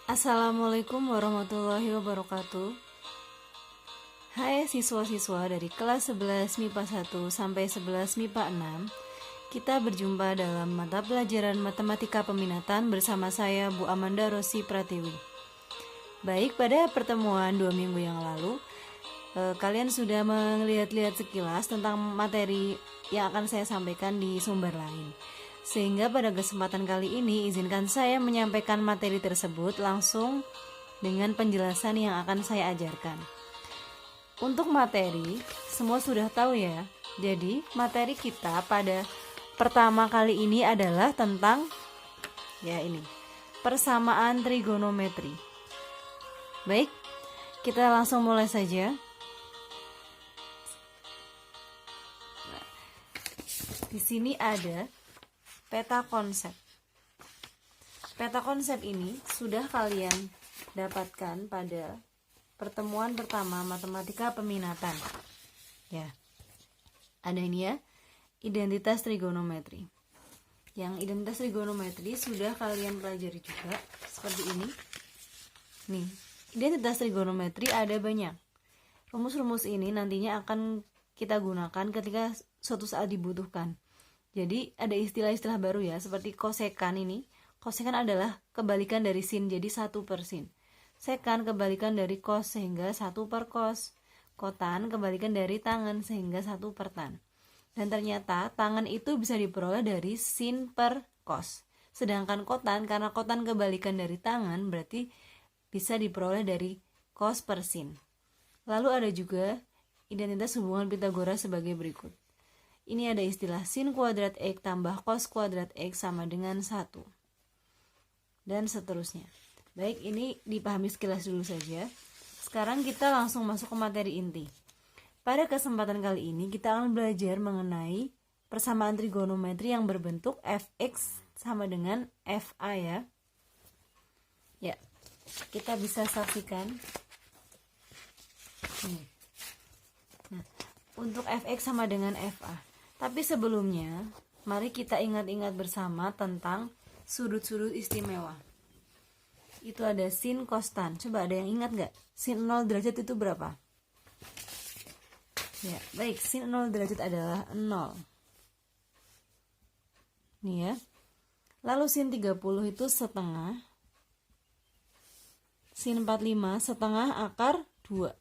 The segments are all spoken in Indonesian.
Assalamualaikum warahmatullahi wabarakatuh. Hai siswa-siswa dari kelas 11 MIPA 1 sampai 11 MIPA 6. Kita berjumpa dalam mata pelajaran Matematika Peminatan bersama saya Bu Amanda Rosi Pratiwi. Baik, pada pertemuan 2 minggu yang lalu kalian sudah melihat-lihat sekilas tentang materi yang akan saya sampaikan di sumber lain. Sehingga pada kesempatan kali ini izinkan saya menyampaikan materi tersebut langsung dengan penjelasan yang akan saya ajarkan. Untuk materi, semua sudah tahu ya. Jadi, materi kita pada pertama kali ini adalah tentang persamaan trigonometri. Baik, kita langsung mulai saja. Di sini ada peta konsep. Peta konsep ini sudah kalian dapatkan pada pertemuan pertama Matematika Peminatan. Ya. Ada ini ya, identitas trigonometri. Yang identitas trigonometri sudah kalian pelajari juga seperti ini. Nih, identitas trigonometri ada banyak. Rumus-rumus ini nantinya akan kita gunakan ketika suatu saat dibutuhkan. Jadi ada istilah-istilah baru ya, seperti kosekan ini. Kosekan adalah kebalikan dari sin, jadi 1/sin. Sekan kebalikan dari kos, sehingga 1/cos. Kotan kebalikan dari tangen, sehingga 1/tan. Dan ternyata tangen itu bisa diperoleh dari sin per kos. Sedangkan kotan, karena kotan kebalikan dari tangen, berarti bisa diperoleh dari kos per sin. Lalu ada juga identitas hubungan Pythagoras sebagai berikut. Ini ada istilah sin kuadrat X tambah cos kuadrat X sama dengan 1. Dan seterusnya. Baik, ini dipahami sekilas dulu saja. Sekarang kita langsung masuk ke materi inti. Pada kesempatan kali ini kita akan belajar mengenai persamaan trigonometri yang berbentuk fx sama dengan fa ya. Ya, kita bisa saksikan. Nah, untuk fx sama dengan fa. Tapi sebelumnya, mari kita ingat-ingat bersama tentang sudut-sudut istimewa. Itu ada sin cos tan. Coba ada yang ingat nggak? Sin 0 derajat itu berapa? Ya, baik, sin 0 derajat adalah 0. Nih ya. Lalu sin 30 itu setengah. Sin 45 setengah akar 2.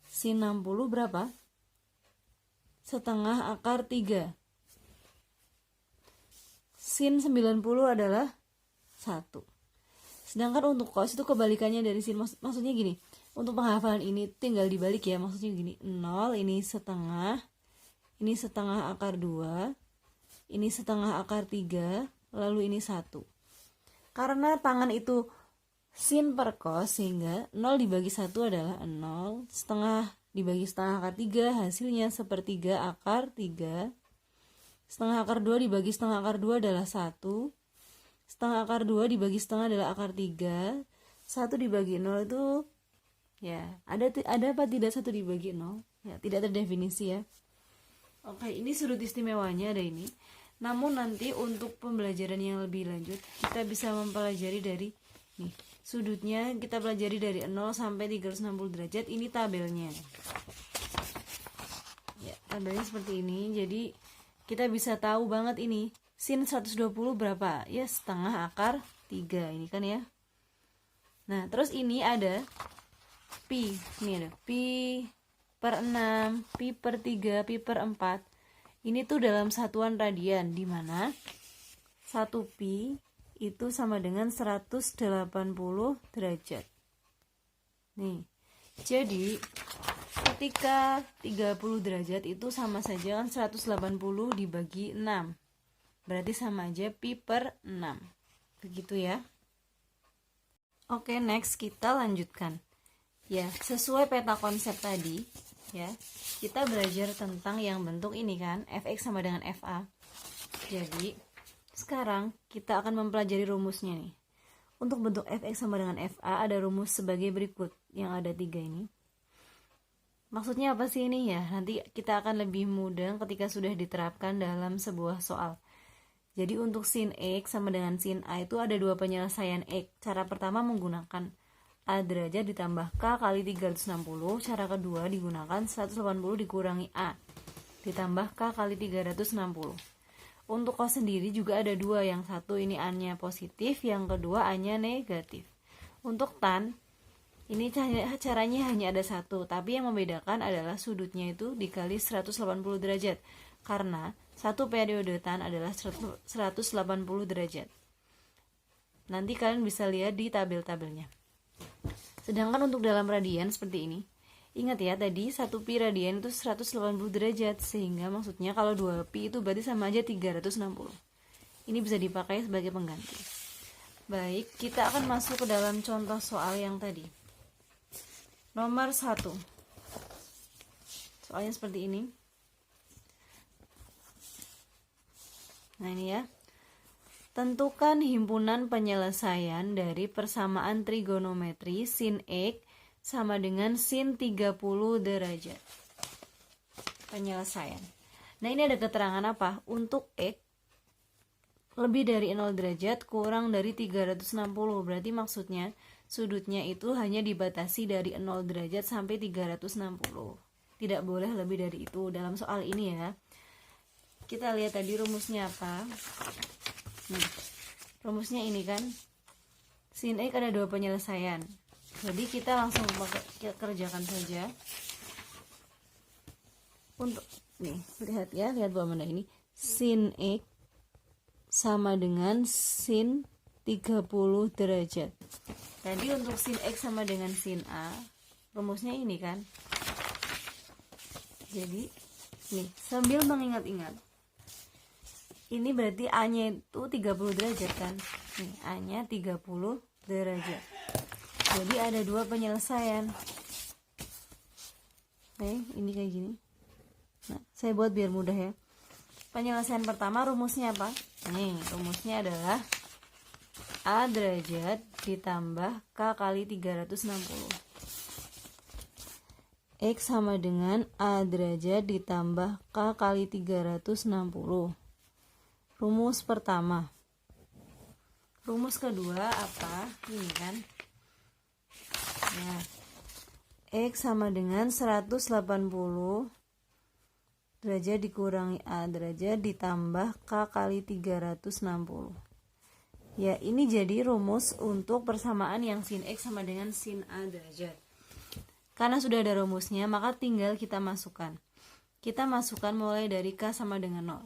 Sin 60 berapa? Setengah akar 3. Sin 90 adalah 1. Sedangkan untuk cos itu kebalikannya dari sin. Maksudnya gini, untuk penghafalan ini tinggal dibalik ya. Maksudnya gini, 0 ini setengah akar 2, ini setengah akar 3, lalu ini 1. Karena tangan itu sin per cos, sehingga 0 dibagi 1 adalah 0, setengah dibagi setengah akar 3 hasilnya sepertiga akar 3. Setengah akar 2 dibagi setengah akar 2 adalah 1. Setengah akar 2 dibagi setengah adalah akar 3. 1 dibagi 0 itu ya, ada apa tidak 1 dibagi 0? Ya, tidak terdefinisi ya. Oke, ini sudut istimewanya ada ini. Namun nanti untuk pembelajaran yang lebih lanjut kita bisa mempelajari dari nih. Sudutnya kita pelajari dari 0 sampai 360 derajat. Ini tabelnya. Ya, tabelnya seperti ini. Jadi kita bisa tahu banget ini. Sin 120 berapa? Ya, setengah akar 3. Ini kan ya. Nah, terus ini ada pi. Ini ada pi per 6, pi per 3, pi per 4. Ini tuh dalam satuan radian, di mana 1 pi itu sama dengan 180 derajat. Nih, jadi ketika 30 derajat itu sama saja kan 180 dibagi 6. Berarti sama aja pi per 6. Begitu ya. Oke, next kita lanjutkan. Ya, sesuai peta konsep tadi, ya. Kita belajar tentang yang bentuk ini kan, fx sama dengan fa. Jadi sekarang kita akan mempelajari rumusnya nih. Untuk bentuk fx sama dengan fa ada rumus sebagai berikut yang ada 3 ini. Maksudnya apa sih ini ya? Nanti kita akan lebih mudah ketika sudah diterapkan dalam sebuah soal. Jadi untuk sin X sama dengan sin A itu ada dua penyelesaian X. Cara pertama menggunakan A derajat ditambah K kali 360. Cara kedua digunakan 180 dikurangi A ditambah K kali 360. Untuk cos sendiri juga ada dua, yang satu ini A-nya positif, yang kedua A-nya negatif. Untuk tan, ini caranya hanya ada satu, tapi yang membedakan adalah sudutnya itu dikali 180 derajat, karena satu periode tan adalah 180 derajat. Nanti kalian bisa lihat di tabel-tabelnya. Sedangkan untuk dalam radian seperti ini, ingat ya, tadi 1 pi radian itu 180 derajat, sehingga maksudnya kalau 2 pi itu berarti sama aja 360. Ini bisa dipakai sebagai pengganti. Baik, kita akan masuk ke dalam contoh soal yang tadi. Nomor 1. Soalnya seperti ini. Nah ini ya. Tentukan himpunan penyelesaian dari persamaan trigonometri sin X sama dengan sin 30 derajat. Penyelesaian. Nah ini ada keterangan apa? Untuk X lebih dari 0 derajat kurang dari 360. Berarti maksudnya sudutnya itu hanya dibatasi dari 0 derajat sampai 360. Tidak boleh lebih dari itu dalam soal ini ya. Kita lihat tadi rumusnya apa. Rumusnya ini kan, sin X ada dua penyelesaian. Jadi kita langsung kerjakan saja. Untuk nih, lihat ya, lihat bawah mana ini. Sin X sama dengan sin 30 derajat. Jadi untuk sin X sama dengan sin A, rumusnya ini kan. Jadi nih, sambil mengingat-ingat, ini berarti A-nya itu 30 derajat kan. Nih, A-nya 30 derajat. Jadi ada dua penyelesaian. Oke, ini kayak gini. Nah, saya buat biar mudah ya. Penyelesaian pertama rumusnya apa? Nih, rumusnya adalah A derajat ditambah K kali 360. X sama dengan A derajat ditambah K kali 360. Rumus pertama. Rumus kedua apa? Ini kan. Nah, X sama dengan 180 derajat dikurangi A derajat ditambah K kali 360. Ya, ini jadi rumus untuk persamaan yang sin X sama dengan sin A derajat. Karena sudah ada rumusnya, maka tinggal kita masukkan. Kita masukkan mulai dari K sama dengan 0.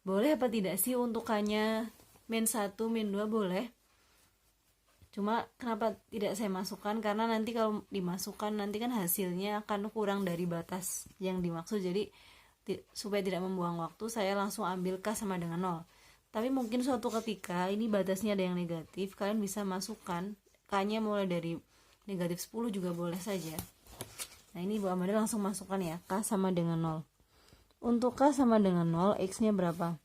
Boleh apa tidak sih untuk K-nya min 1, min 2 boleh. Cuma kenapa tidak saya masukkan? Karena nanti kalau dimasukkan nanti kan hasilnya akan kurang dari batas yang dimaksud. Jadi supaya tidak membuang waktu, saya langsung ambil K sama dengan 0. Tapi mungkin suatu ketika ini batasnya ada yang negatif, kalian bisa masukkan K-nya mulai dari negatif 10 juga boleh saja. Nah ini Bu Amanda langsung masukkan ya, K sama dengan 0. Untuk K sama dengan 0, X-nya berapa?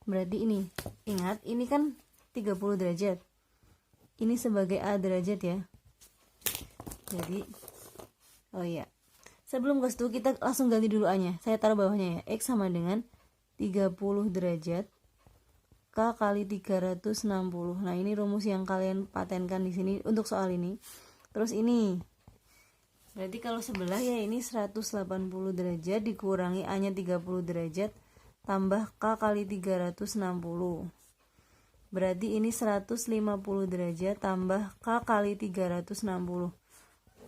Berarti ini, ingat ini kan 30 derajat. Ini sebagai A derajat ya. Jadi, oh iya, sebelum ke situ kita langsung ganti dulu A-nya. Saya taruh bawahnya ya, X sama dengan 30 derajat K kali 360. Nah ini rumus yang kalian patenkan di sini untuk soal ini. Terus ini, berarti kalau sebelah ya ini 180 derajat dikurangi A-nya 30 derajat tambah K kali 360. Berarti ini 150 derajat tambah K kali 360.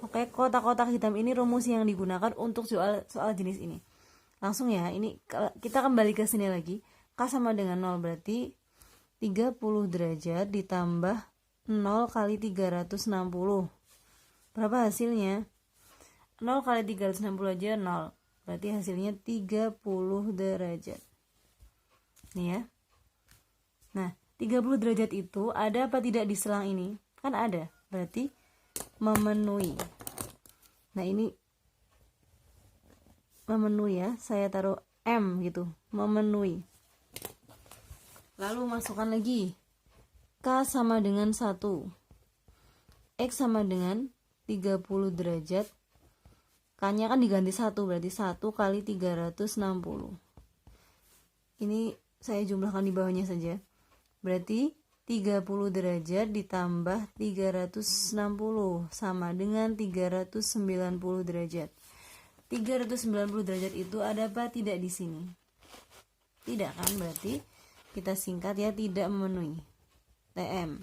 Oke, kotak-kotak hitam ini rumus yang digunakan untuk soal jenis ini. Langsung ya, ini kita kembali ke sini lagi. K sama dengan 0 berarti 30 derajat ditambah 0 kali 360. Berapa hasilnya? 0 kali 360 aja 0. Berarti hasilnya 30 derajat. Nih ya. Nah, 30 derajat itu ada apa tidak di selang ini? Kan ada. Berarti memenuhi. Nah, ini memenuhi ya. Saya taruh M gitu. Memenuhi. Lalu masukkan lagi. K sama dengan 1. X sama dengan 30 derajat. K-nya kan diganti 1, berarti 1 kali 360. Ini saya jumlahkan di bawahnya saja. Berarti 30 derajat ditambah 360 sama dengan 390 derajat. 390 derajat itu ada apa tidak di sini? Tidak kan, berarti kita singkat ya, tidak memenuhi. TM.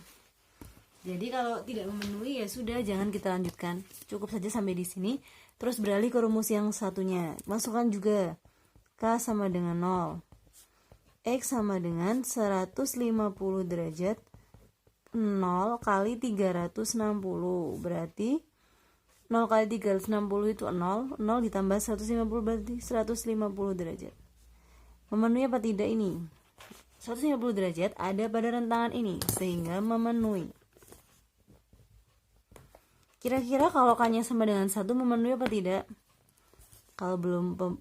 Jadi kalau tidak memenuhi ya sudah, jangan kita lanjutkan. Cukup saja sampai di sini. Terus beralih ke rumus yang satunya. Masukkan juga K sama dengan 0. X sama dengan 150 derajat 0 kali 360. Berarti 0 kali 360 itu 0. 0 ditambah 150 berarti 150 derajat. Memenuhi apa tidak ini? 150 derajat ada pada rentangan ini, sehingga memenuhi. Kira-kira kalau K-nya sama dengan 1 memenuhi apa tidak? Kalau belum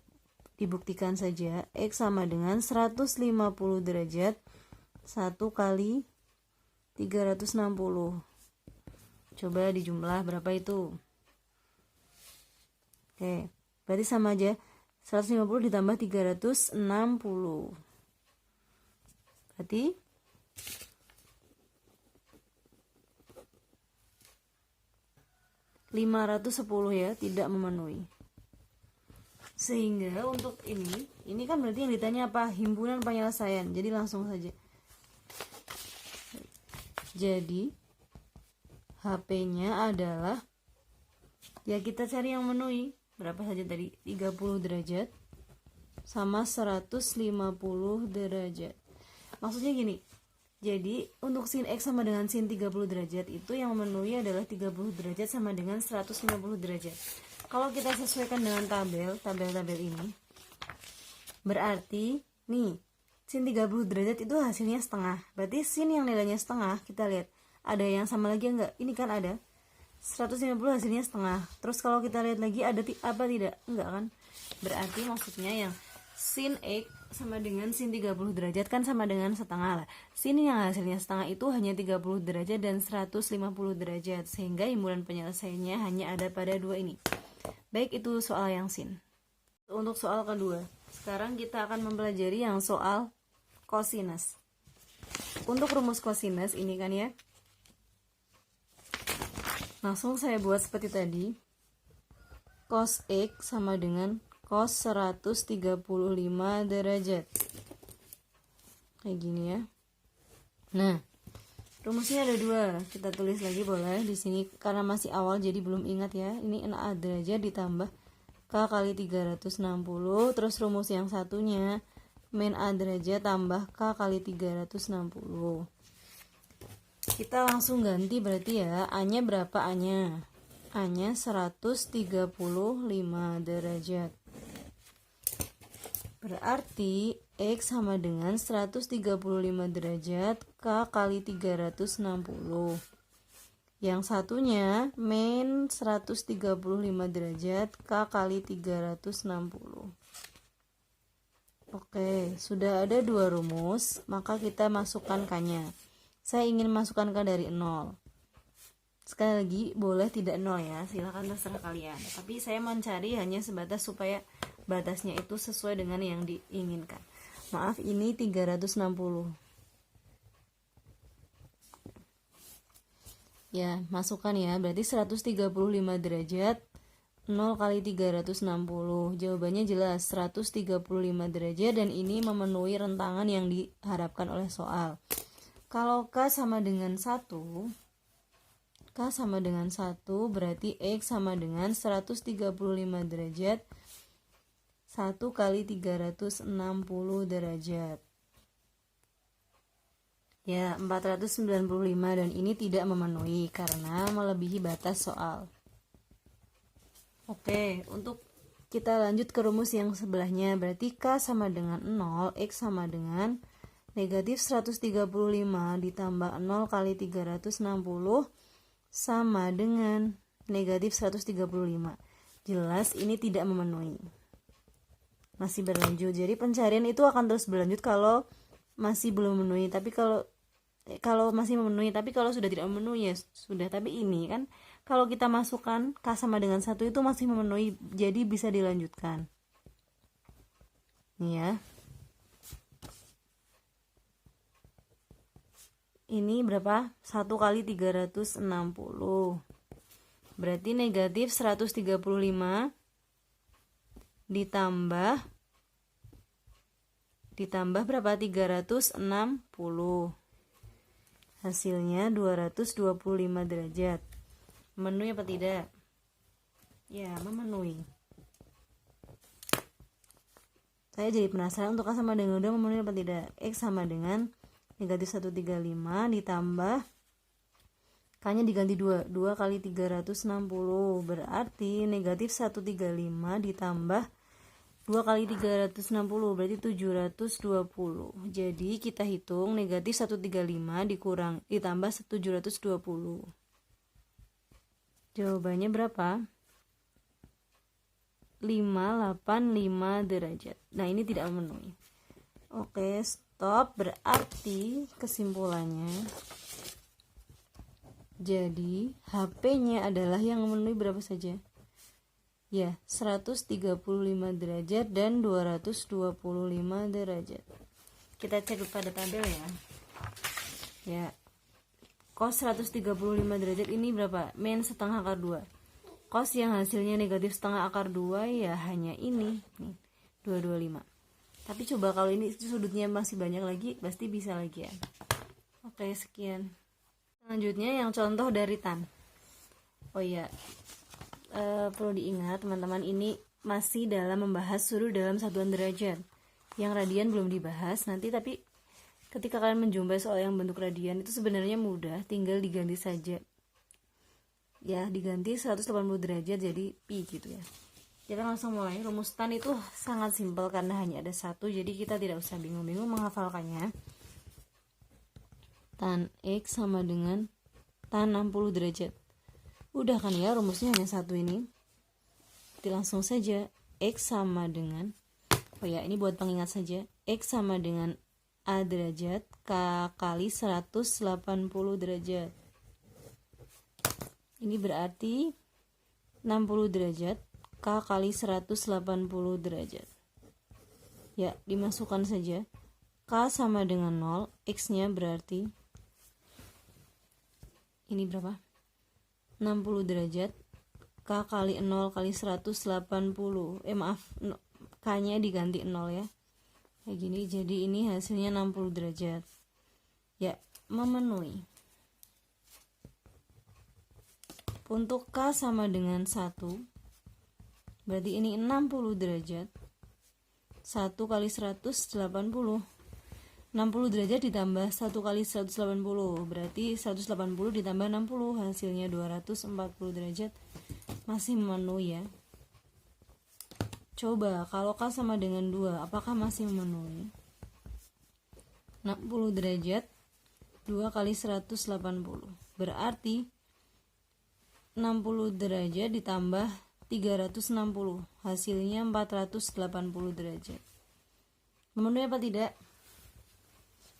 dibuktikan saja. X sama dengan 150 derajat 1 kali 360. Coba dijumlah berapa itu? Oke, berarti sama aja. 150 ditambah 360. Berarti 510 ya, tidak memenuhi. Sehingga untuk ini kan berarti yang ditanya apa? Himpunan penyelesaian. Jadi langsung saja. Jadi HP-nya adalah, ya kita cari yang memenuhi. Berapa saja tadi? 30 derajat sama 150 derajat. Maksudnya gini. Jadi untuk sin X sama dengan sin 30 derajat itu yang memenuhi adalah 30 derajat sama dengan 150 derajat. Kalau kita sesuaikan dengan tabel ini, berarti nih sin 30 derajat itu hasilnya setengah. Berarti sin yang nilainya setengah, kita lihat ada yang sama lagi enggak? Ini kan ada 150 hasilnya setengah. Terus kalau kita lihat lagi ada apa tidak? Enggak kan? Berarti maksudnya yang sin X sama dengan sin 30 derajat kan sama dengan setengah lah. Sin yang hasilnya setengah itu hanya 30 derajat dan 150 derajat, sehingga himpunan penyelesaiannya hanya ada pada dua ini. Baik, itu soal yang sin. Untuk soal kedua, sekarang kita akan mempelajari yang soal kosinus. Untuk rumus kosinus ini kan ya, langsung saya buat seperti tadi. Cos X sama dengan cos 135 derajat. Kayak gini ya. Nah, rumusnya ada dua. Kita tulis lagi boleh di sini karena masih awal jadi belum ingat ya. Ini 6A derajat ditambah K kali 360. Terus rumus yang satunya min A derajat tambah K kali 360. Kita langsung ganti berarti ya. A-nya berapa A-nya? A-nya 135 derajat. Berarti X sama dengan 135 derajat K kali 360. Yang satunya min 135 derajat K kali 360. Oke, sudah ada dua rumus, maka kita masukkan K-nya. Saya ingin masukkan K dari 0. Sekali lagi, boleh tidak 0 ya, silakan terserah kalian. Tapi saya mencari hanya sebatas supaya batasnya itu sesuai dengan yang diinginkan. Maaf, ini 360. Ya, masukkan ya. Berarti 135 derajat 0 kali 360. Jawabannya jelas 135 derajat dan ini memenuhi rentangan yang diharapkan oleh soal. Kalau K sama dengan 1, K sama dengan 1 berarti X sama dengan 135 derajat 1 kali 360 derajat. Ya, 495 dan ini tidak memenuhi karena melebihi batas soal. Oke, untuk kita lanjut ke rumus yang sebelahnya. Berarti K sama dengan 0, X sama dengan negatif 135 ditambah 0 kali 360 sama dengan negatif 135. Jelas ini tidak memenuhi. Masih berlanjut. Jadi pencarian itu akan terus berlanjut kalau masih belum memenuhi. Tapi kalau masih memenuhi, tapi kalau sudah tidak memenuhi ya sudah. Tapi ini kan kalau kita masukkan K sama dengan 1 itu masih memenuhi, jadi bisa dilanjutkan. Nih ya. ini berapa? 1 kali 360. Berarti negatif 135 ditambah berapa? 360. Hasilnya 225 derajat. Memenuhi apa tidak? Ya, memenuhi. Saya jadi penasaran untuk K sama dengan 2 memenuhi apa tidak? X sama dengan negatif 135 ditambah K-nya diganti 2. 2 kali 360. Berarti negatif 135 ditambah 2 kali 360 berarti 720. Jadi kita hitung negatif 135 ditambah 720. Jawabannya berapa? 585 derajat. Nah, ini tidak memenuhi. Oke, stop. Berarti kesimpulannya, jadi HP-nya adalah yang memenuhi berapa saja? Ya, 135 derajat dan 225 derajat. Kita cek pada tabel ya. Ya, cos 135 derajat ini berapa? Min setengah akar 2. Cos yang hasilnya negatif setengah akar 2 ya hanya ini nih, 225. Tapi coba kalau ini sudutnya masih banyak lagi, pasti bisa lagi ya. Oke, sekian. Selanjutnya yang contoh dari tan. Oh iya, perlu diingat teman-teman, ini masih dalam membahas sudut dalam satuan derajat. Yang radian belum dibahas nanti, tapi ketika kalian menjumpai soal yang bentuk radian itu sebenarnya mudah, tinggal diganti saja. Ya, diganti 180 derajat jadi pi gitu ya. Kita langsung mulai. Rumus tan itu sangat simpel karena hanya ada satu, jadi kita tidak usah bingung-bingung menghafalkannya. Tan X sama dengan tan 60 derajat. Udah kan ya, rumusnya hanya satu ini. Jadi langsung saja X sama dengan, oh ya ini buat pengingat saja, X sama dengan A derajat K kali 180 derajat. Ini berarti 60 derajat K kali 180 derajat. Ya, dimasukkan saja. K sama dengan 0, X-nya berarti ini berapa? 60 derajat. K kali 0 kali 180. K-nya diganti 0 ya. Kayak gini, jadi ini hasilnya 60 derajat. Ya, memenuhi. Untuk K sama dengan 1, berarti ini 60 derajat. 1 kali 180. 60 derajat ditambah 1 kali 180, berarti 180 ditambah 60, hasilnya 240 derajat. Masih memenuhi ya. Coba kalau K sama dengan 2, apakah masih memenuhi? 60 derajat 2 kali 180, berarti 60 derajat ditambah 360, hasilnya 480 derajat. Memenuhi apa tidak?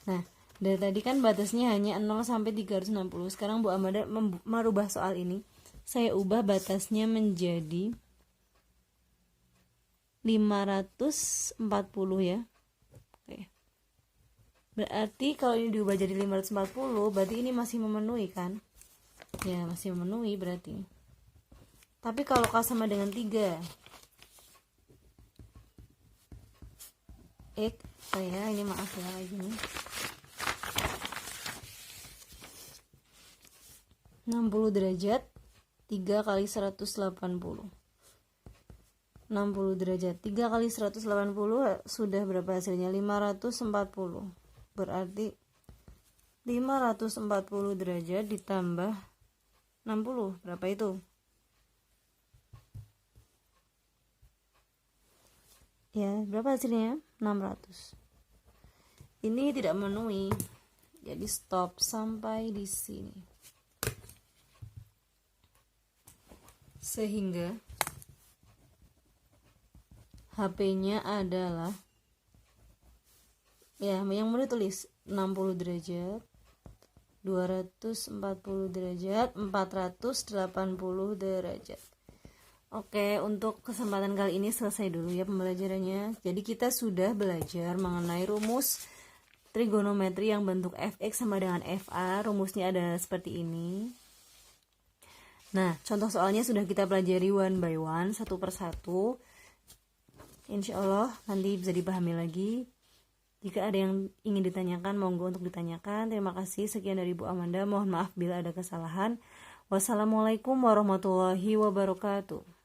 Nah, dari tadi kan batasnya hanya 0 sampai 360. Sekarang Bu Amanda merubah soal ini. Saya ubah batasnya menjadi 540 ya. Oke. Berarti kalau ini diubah jadi 540, berarti ini masih memenuhi kan? Ya, masih memenuhi berarti. Tapi kalau K sama dengan 3, ini maaf ya kayak gini. 60 derajat 3 kali 180. 60 derajat 3 kali 180 sudah berapa hasilnya? 540. Berarti 540 derajat ditambah 60, berapa itu? Ya, berapa hasilnya? 600. Ini tidak memenuhi. Jadi stop sampai di sini. Sehingga HP-nya adalah, ya yang mau ditulis 60 derajat, 240 derajat, 480 derajat. Oke, untuk kesempatan kali ini selesai dulu ya pembelajarannya. Jadi kita sudah belajar mengenai rumus trigonometri yang bentuk fx sama dengan fa. Rumusnya ada seperti ini. Nah, contoh soalnya sudah kita pelajari one by one, satu persatu. Insya Allah nanti bisa dipahami lagi. Jika ada yang ingin ditanyakan, monggo untuk ditanyakan. Terima kasih. Sekian dari Bu Amanda. Mohon maaf bila ada kesalahan. Wassalamualaikum warahmatullahi wabarakatuh.